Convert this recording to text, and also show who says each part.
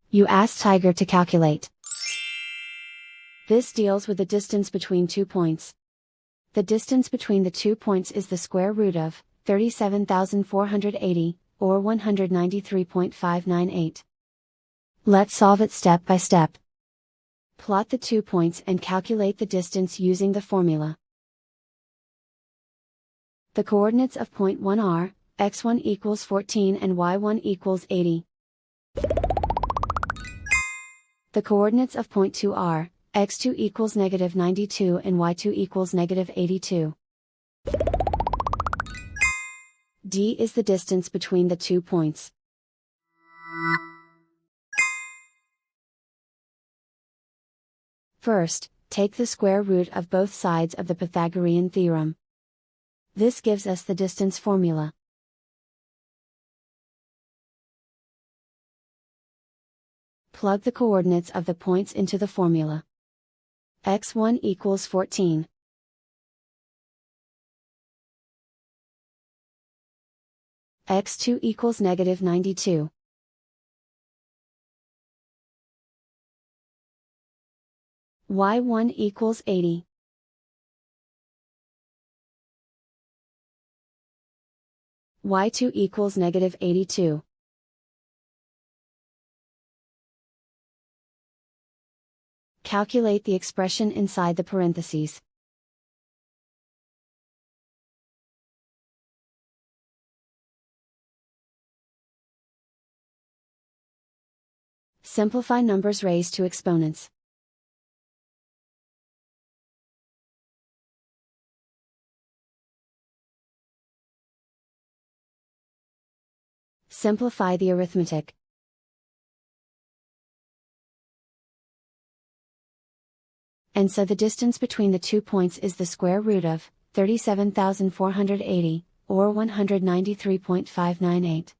Speaker 1: You ask Tiger to calculate. This deals with the distance between 2 points. The distance between the 2 points is the square root of 37,480, or 193.598. Let's solve it step by step. Plot the 2 points and calculate the distance using the formula. The coordinates of point 1 are, x1 equals 14 and y1 equals 80. The coordinates of point 2 are, x2 equals negative 92 and y2 equals negative 82. D is the distance between the 2 points. First, take the square root of both sides of the Pythagorean theorem. This gives us the distance formula. Plug the coordinates of the points into the formula. x1 equals 14. x2 equals negative 92. y1 equals 80. y2 equals negative 82. Calculate the expression inside the parentheses. Simplify numbers raised to exponents. Simplify the arithmetic. And so the distance between the 2 points is the square root of 37,480, or 193.598.